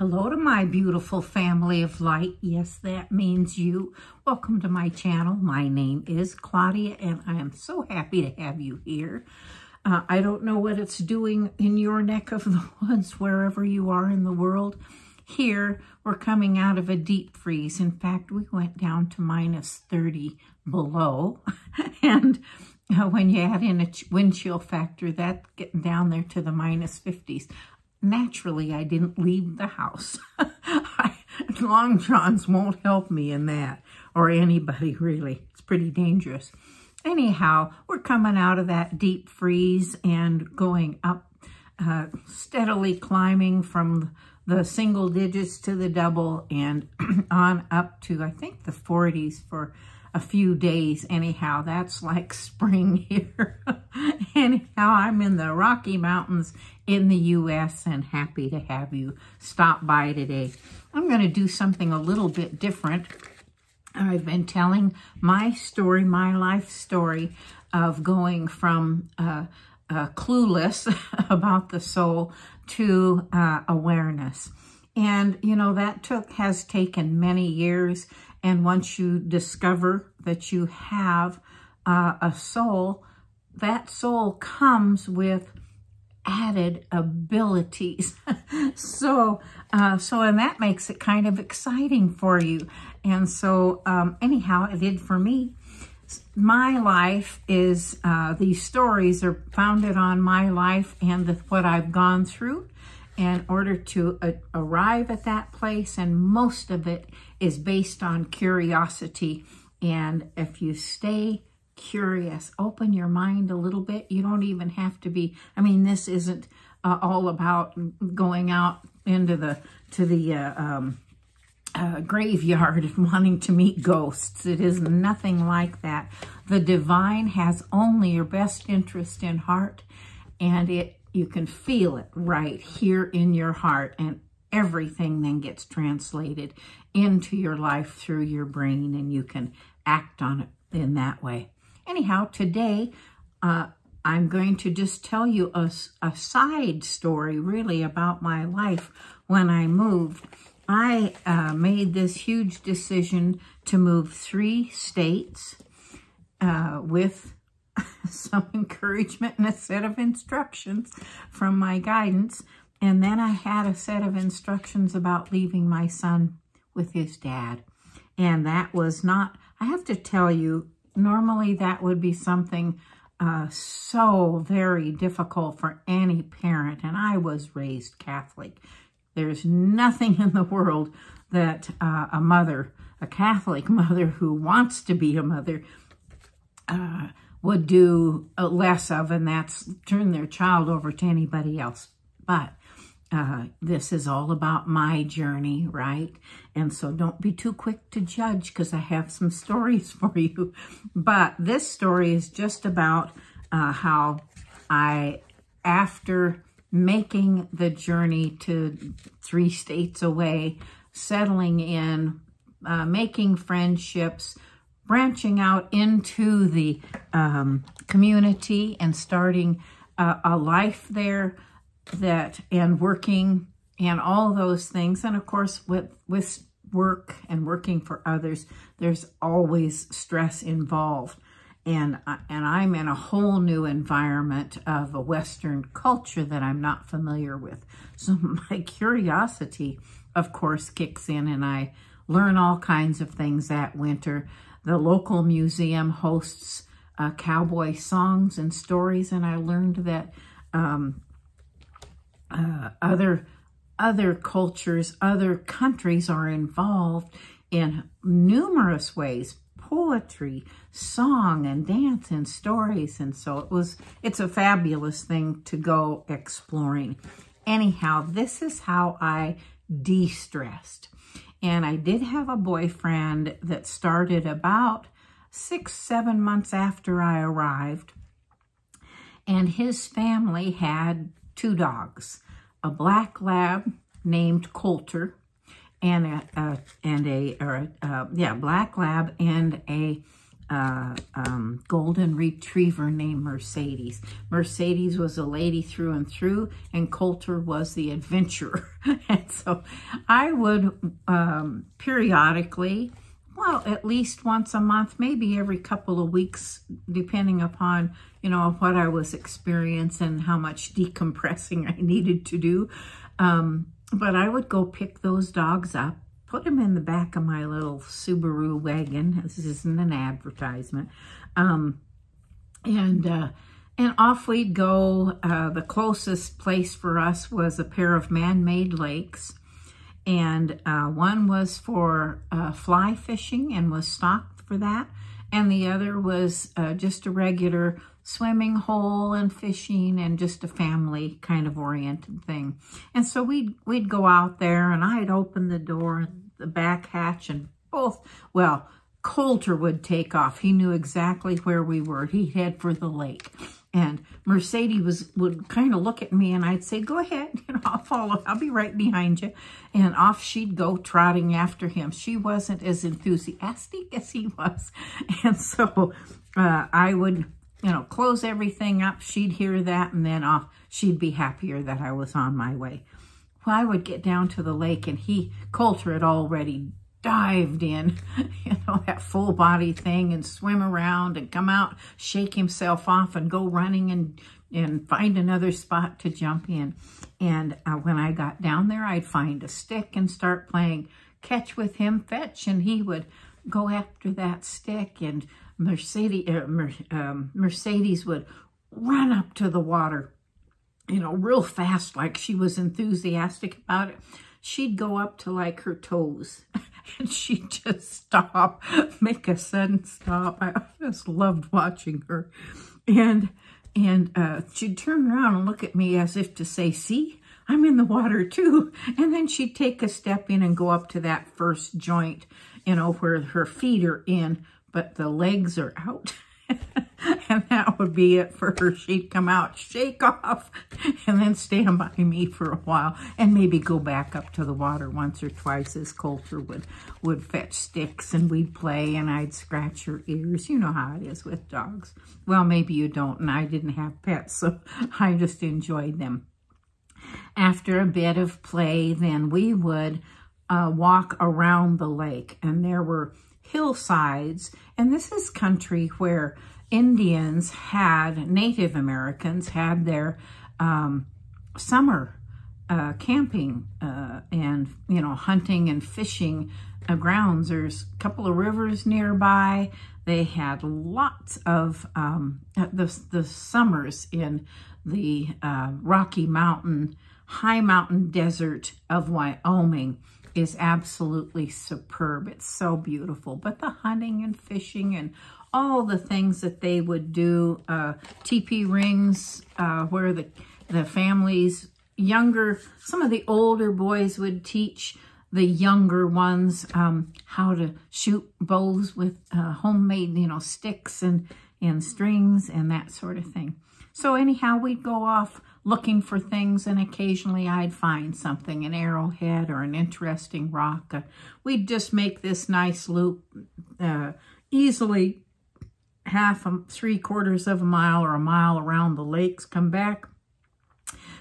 Hello to my beautiful family of light. Yes, that means you. Welcome to my channel. My name is Claudia, and I am so happy to have you here. I don't know what it's doing in your neck of the woods, wherever you are in the world. Here, we're coming out of a deep freeze. In fact, we went down to -30 below. And when you add in a wind chill factor, that's getting down there to the -50s. Naturally, I didn't leave the house. Long johns won't help me in that, or anybody really. It's pretty dangerous. Anyhow, we're coming out of that deep freeze and going up, steadily climbing from the single digits to the double and on up to, I think, the 40s for a few days. Anyhow, that's like spring here. Anyhow, I'm in the Rocky Mountains in the U.S. and happy to have you stop by today. I'm going to do something a little bit different. I've been telling my story, my life story of going from clueless about the soul to awareness. And, you know, that has taken many years. And once you discover that you have a soul, that soul comes with added abilities. So and that makes it kind of exciting for you. And so, anyhow, it did for me. My life is, these stories are founded on my life and what I've gone through in order to arrive at that place. And most of it is based on curiosity. And if you stay curious, open your mind a little bit. You don't even have to be, I mean, this isn't all about going out into the graveyard and wanting to meet ghosts. It is nothing like that. The divine has only your best interest in heart, and you can feel it right here in your heart, and everything then gets translated into your life through your brain, and you can act on it in that way. Anyhow, today, I'm going to just tell you a side story, really, about my life when I moved. I made this huge decision to move 3 states with some encouragement and a set of instructions from my guidance. And then I had a set of instructions about leaving my son with his dad. And that was not, I have to tell you, normally that would be something so very difficult for any parent. And I was raised Catholic. There's nothing in the world that a mother, a Catholic mother who wants to be a mother, would do less of, and that's turn their child over to anybody else. But this is all about my journey, right? And so don't be too quick to judge, because I have some stories for you. But this story is just about how after making the journey to 3 states away, settling in, making friendships, branching out into the community and starting a life there, and working and all those things. And of course, with work and working for others, there's always stress involved. And I'm in a whole new environment of a Western culture that I'm not familiar with. So my curiosity, of course, kicks in, and I learn all kinds of things that winter. The local museum hosts cowboy songs and stories, and I learned that other cultures, other countries are involved in numerous ways: poetry, song, and dance, and stories. And so it's a fabulous thing to go exploring. Anyhow, this is how I de-stressed. And I did have a boyfriend that started about 6-7 months after I arrived. And his family had 2 dogs, a black lab named Coulter, and black lab, and a golden retriever named Mercedes. Mercedes was a lady through and through, and Coulter was the adventurer. And so I would periodically, well, at least once a month, maybe every couple of weeks, depending upon, you know, what I was experiencing, how much decompressing I needed to do. But I would go pick those dogs up, put them in the back of my little Subaru wagon. This isn't an advertisement. And off we'd go. The closest place for us was a pair of man-made lakes. And one was for fly fishing and was stocked for that. And the other was just a regular swimming hole and fishing and just a family kind of oriented thing. And so we'd go out there, and I'd open the door, the back hatch, and both, well, Coulter would take off. He knew exactly where we were. He'd head for the lake. And Mercedes would kind of look at me, and I'd say, go ahead, you know, I'll follow. I'll be right behind you. And off she'd go trotting after him. She wasn't as enthusiastic as he was. And so I would, you know, close everything up. She'd hear that, and then off. She'd be happier that I was on my way. Well, I would get down to the lake, and Coulter had already dived in, you know, that full body thing, and swim around and come out, shake himself off, and go running and find another spot to jump in. And when I got down there, I'd find a stick and start playing catch with him, fetch, and he would go after that stick, and Mercedes would run up to the water, you know, real fast, like she was enthusiastic about it. She'd go up to like her toes, and she'd just stop, make a sudden stop. I just loved watching her. And she'd turn around and look at me as if to say, see, I'm in the water too. And then she'd take a step in and go up to that first joint, you know, where her feet are in, but the legs are out. And that would be it for her. She'd come out, shake off, and then stand by me for a while, and maybe go back up to the water once or twice as Coulter would fetch sticks, and we'd play, and I'd scratch her ears. You know how it is with dogs. Well, maybe you don't, and I didn't have pets, so I just enjoyed them. After a bit of play, then we would walk around the lake, and there were hillsides, and this is country where Native Americans had their summer camping and, you know, hunting and fishing grounds. There's a couple of rivers nearby. They had lots of the summers in the Rocky Mountain, high mountain desert of Wyoming is absolutely superb. It's so beautiful. But the hunting and fishing and all the things that they would do, teepee rings where the families, some of the older boys would teach the younger ones how to shoot bows with homemade, you know, sticks and strings and that sort of thing. So anyhow, we'd go off looking for things, and occasionally I'd find something, an arrowhead or an interesting rock. We'd just make this nice loop, easily half, 3/4 of a mile or a mile around the lakes, come back.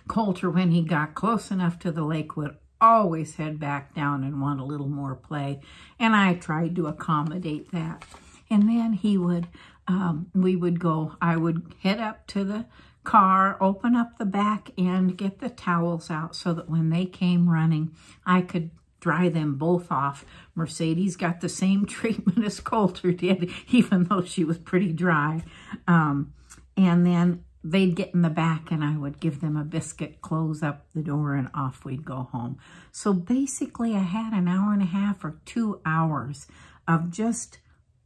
Coulter, when he got close enough to the lake, would always head back down and want a little more play, and I tried to accommodate that. And then he would, I would head up to the car, open up the back end, get the towels out so that when they came running, I could dry them both off. Mercedes got the same treatment as Coulter did, even though she was pretty dry. And then they'd get in the back, and I would give them a biscuit, close up the door, and off we'd go home. So basically, I had an hour and a half or 2 hours of just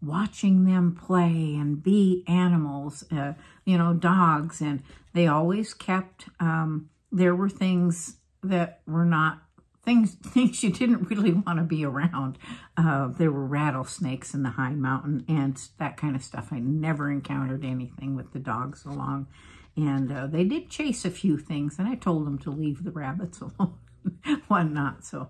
watching them play and be animals, you know, dogs. And they always kept, there were things that were not, things you didn't really want to be around. There were rattlesnakes in the high mountain and that kind of stuff. I never encountered anything with the dogs along. And they did chase a few things, and I told them to leave the rabbits alone, whatnot. So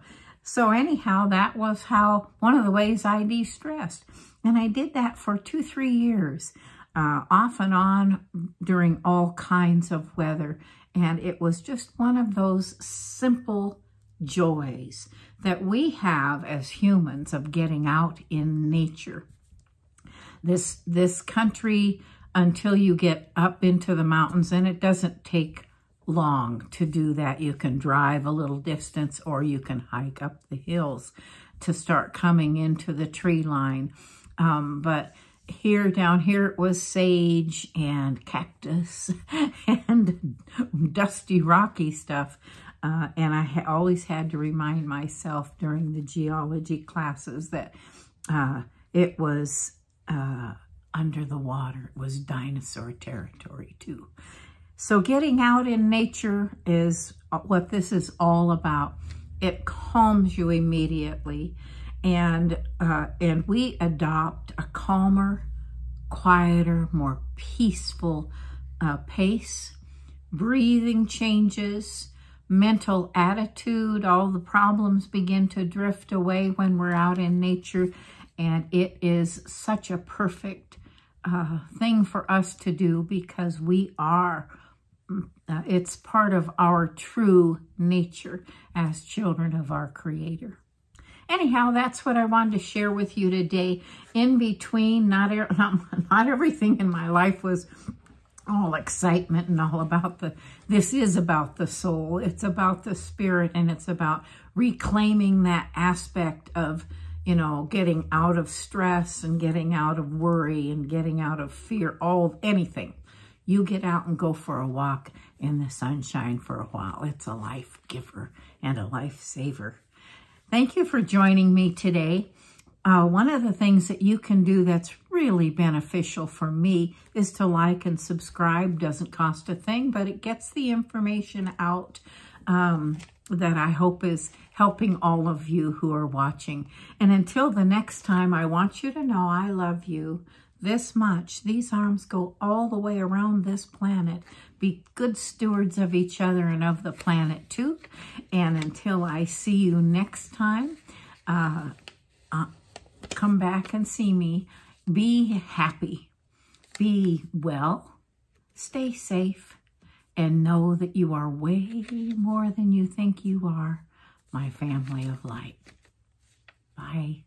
anyhow, that was one of the ways I de-stressed. And I did that for 2-3 years, off and on during all kinds of weather. And it was just one of those simple joys that we have as humans of getting out in nature. This country, until you get up into the mountains, and it doesn't take long to do that. You can drive a little distance or you can hike up the hills to start coming into the tree line. But down here, it was sage and cactus and dusty, rocky stuff. And I always had to remind myself during the geology classes that it was under the water. It was dinosaur territory too. So getting out in nature is what this is all about. It calms you immediately. And we adopt a calmer, quieter, more peaceful pace. Breathing changes, mental attitude, all the problems begin to drift away when we're out in nature. And it is such a perfect thing for us to do because we are, it's part of our true nature as children of our Creator. Anyhow, that's what I wanted to share with you today. In between, not everything in my life was all excitement and all about this is about the soul. It's about the spirit, and it's about reclaiming that aspect of, getting out of stress and getting out of worry and getting out of fear, anything. You get out and go for a walk in the sunshine for a while. It's a life giver and a life saver. Thank you for joining me today. One of the things that you can do that's really beneficial for me is to like and subscribe. Doesn't cost a thing, but it gets the information out that I hope is helping all of you who are watching. And until the next time, I want you to know I love you this much. These arms go all the way around this planet. Be good stewards of each other and of the planet too. And until I see you next time, come back and see me. Be happy. Be well. Stay safe. And know that you are way more than you think you are, my family of light. Bye.